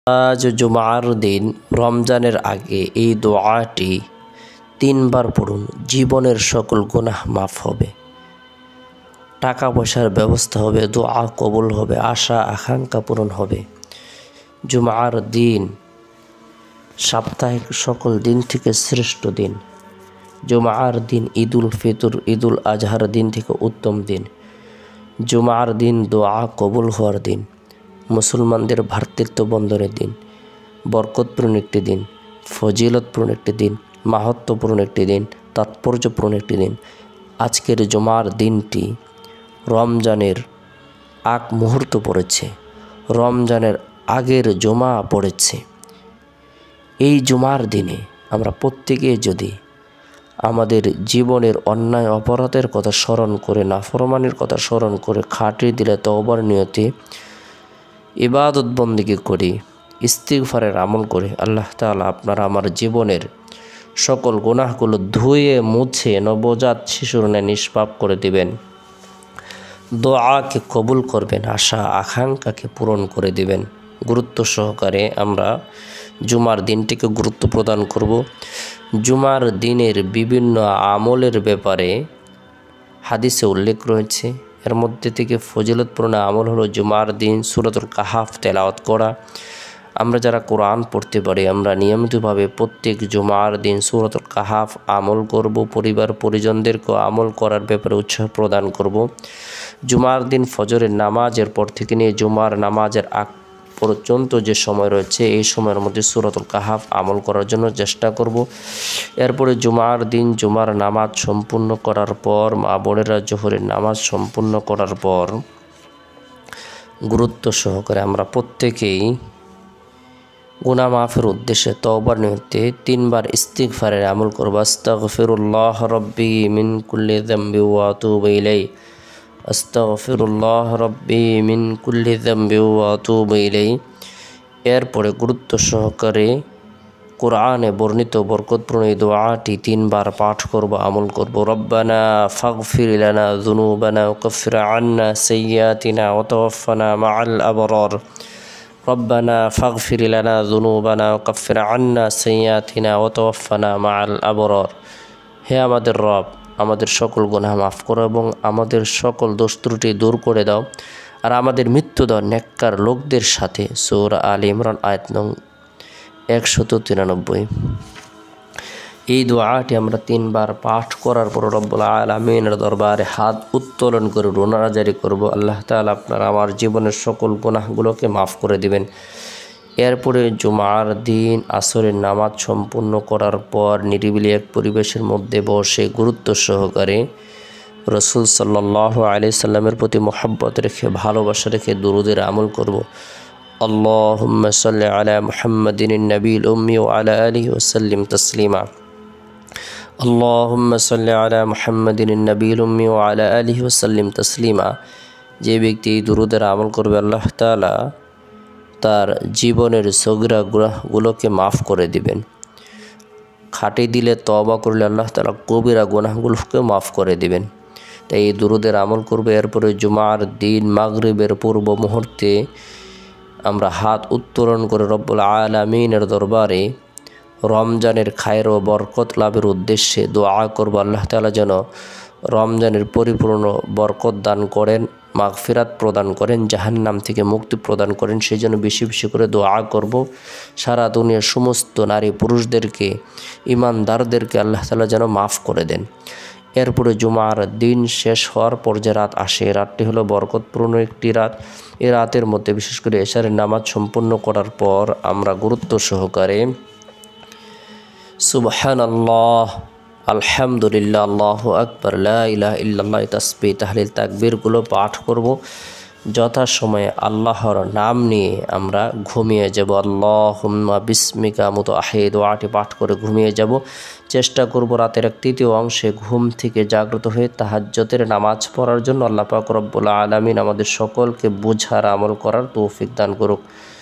আজ জুমার দিন রমজানের আগে এই দোয়াটি 3 বার পড়ুন। জীবনের সকল গুনাহ মাফ হবে, টাকা পয়সার ব্যবস্থা হবে, দোয়া কবুল হবে, আশা আকাঙ্ক্ষা পূরণ হবে। জুমার দিন সাপ্তাহিক সকল দিন থেকে শ্রেষ্ঠ দিন। জুমার দিন ঈদুল ফিতর, ঈদুল আজহার দিন থেকে উত্তম দিন। জুমার দিন দোয়া কবুল হওয়ার দিন, মুসলমানদের ভ্রাতৃত্ব বন্ধনের দিন, বরকতপূর্ণ একটি দিন, ফজিলতপূর্ণ একটি দিন, মাহাত্ম্যপূর্ণ একটি দিন, তাৎপর্যপূর্ণ একটি দিন। আজকের জুমার দিনটি রমজানের আগ মুহূর্ত পড়েছে, রমজানের আগের জুমা পড়েছে। এই জুমার দিনে আমরা প্রত্যেকে যদি আমাদের জীবনের অন্যায় অপরাধের কথা স্মরণ করে, নাফরমানির কথা স্মরণ করে, খাটিয়ে দিলে তওবার নিয়তে ইবাদত বন্দেগী করি, ইস্তিগফারের আমল করে, আল্লাহ তাআলা আপনারা আমার জীবনের সকল গুনাহগুলো ধুয়ে মুছে নবজাত শিশুর ন্যায় নিষ্পাপ করে দিবেন। দোয়াকে কবুল করবেন, আশা আকাঙ্ক্ষাকে পূরণ করে দিবেন। গুরুত্ব সহকারে আমরা জুমার দিনটিকে গুরুত্ব প্রদান করব। জুমার দিনের বিভিন্ন আমলের ব্যাপারে হাদিসে উল্লেখ রয়েছে। এর মধ্যে থেকে ফজিলতপূর্ণ আমল হলো জুমার দিন সূরাতুল কাহাফ তেলাওয়াত করা। আমরা যারা কোরআন পড়তে পারি, আমরা নিয়মিতভাবে প্রত্যেক জুমার দিন সূরাতুল কাহাফ আমল করব। পরিবার পরিজনদেরকেও আমল করার ব্যাপারে উৎসাহ প্রদান করব। জুমার দিন ফজরের নামাজের পর থেকে নিয়ে জুমার নামাজের আগ পর্যন্ত যে সময় রয়েছে, এই সময়ের মধ্যে সূরাতুল কাহাফ আমল করার জন্য চেষ্টা করব। এরপরে জুমার দিন জুমার নামাজ সম্পূর্ণ করার পর, মা বোনেরা জোহরের নামাজ সম্পূর্ণ করার পর গুরুত্ব সহকারে আমরা প্রত্যেকেই গুনাহ মাফের উদ্দেশ্যে তওবার নিয়তে 3 বার ইস্তিগফারের আমল করব। আস্তাগফিরুল্লাহ রাব্বি মিন কুল্লি যামবি ওয়া আতুবু ইলাইহি, আস্তাগফিরুল্লাহ রাব্বি মিন কুল্লি যামবি ওয়া আতুবু ইলাইহি। এরপরে গুরুত্ব সহকারে কোরআনে বর্ণিত বরকতপূর্ণ এই দোয়াটি 3 বার পাঠ করব, আমল করব। রব্বানা ফাগফির লানা যুনুবানা ওয়া কাফির আন্না সাইয়্যাতিনা ওয়া তাওয়াফানা মাআল আবরার। রব্বানা ফাগফির লানা যুনুবানা ওয়া কাফির আন্না সাইয়্যাতিনা ওয়া তাওয়াফানা মাআল আবরার। হে আমাদের রব, আমাদের সকল গুনাহ মাফ করো এবং আমাদের সকল দোষ ত্রুটি দূর করে দাও, আর আমাদের মৃত্যু দাও নেককার লোকদের সাথে। সূরা আলে ইমরান আয়াত নং 193। এই দোয়াটি আমরা 3 বার পাঠ করার পর রব্বুল আলামিনের দরবারে হাত উত্তোলন করে রোনারা জারি করব। আল্লাহ তাআলা আপনারা আমার জীবনের সকল গুনাহগুলোকে মাফ করে দিবেন। এরপরে জুমার দিন আসরের নামাজ সম্পূর্ণ করার পর নিরিবিলি এক পরিবেশের মধ্যে বসে গুরুত্ব সহকারে রাসূল সাল্লাল্লাহু আলাইহি সাল্লামের প্রতি মহব্বত রেখে, ভালোবাসা রেখে দুরূদের আমল করব। আল্লাহুম্মা সাল্লি আলা মুহাম্মাদিন নবীল উম্মি ওয়া আলা আলিহি ওয়া সাল্লিম তাসলিমা। আল্লাহুম্মা সাল্লি আলা মুহাম্মাদিন নবীল উম্মি ওয়া আলা আলিহি ওয়া সাল্লিম তাসলিমা। যে ব্যক্তি এই দুরূদের আমল করবে, আল্লাহ তাআলা তার জীবনের সগীরা গুনাহগুলোকে মাফ করে দিবেন। খাটি দিলে তওবা করলে আল্লাহ তাআলা কবিরা গুনাহগুলোকে মাফ করে দিবেন। তাই এই দুরূদের আমল করবে। এরপরে জুমার দিন মাগরিবের পূর্ব মুহূর্তে আমরা হাত উত্তোলন করে রব্বুল আলামিনের দরবারে রমজানের খায়ের ও বরকত লাভের উদ্দেশ্যে দোয়া করব। আল্লাহ তাআলা যেন রমজানের পরিপূর্ণ বরকত দান করেন, মাগফিরাত প্রদান করেন, জাহান্নাম থেকে মুক্তি প্রদান করেন। সেই জন্য বেশি বেশি করে দোয়া করব। সারা দুনিয়ার সমস্ত নারী পুরুষদেরকে, ইমানদারদেরকে আল্লাহ তাআলা যেন মাফ করে দেন। এরপরে জুমার দিন শেষ হওয়ার পর যে রাত আসে, রাতটি হলো বরকতপূর্ণ একটি রাত। এই রাতের মধ্যে বিশেষ করে এশারের নামাজ সম্পূর্ণ করার পর আমরা গুরুত্ব সহকারে সুবহানাল্লাহ, আলহামদুলিল্লাহ, আল্লাহু আকবার, লা ইলাহা ইল্লাল্লাহ তাসবিহ তাহলিল তাকবীরগুলো পাঠ করব। যথাসময়ে আল্লাহর নাম নিয়ে আমরা ঘুমিয়ে যাব। আল্লাহুম্মা বিসমিকা মুতআহি দোয়াটি পাঠ করে ঘুমিয়ে যাব। চেষ্টা করব রাতের 1/3 অংশে ঘুম থেকে জাগ্রত হয়ে তাহাজ্জুদের নামাজ পড়ার জন্য। আল্লাহ পাক রব্বুল আলামিন আমাদের সকলকে বুঝার আমল করার তৌফিক দান করুক।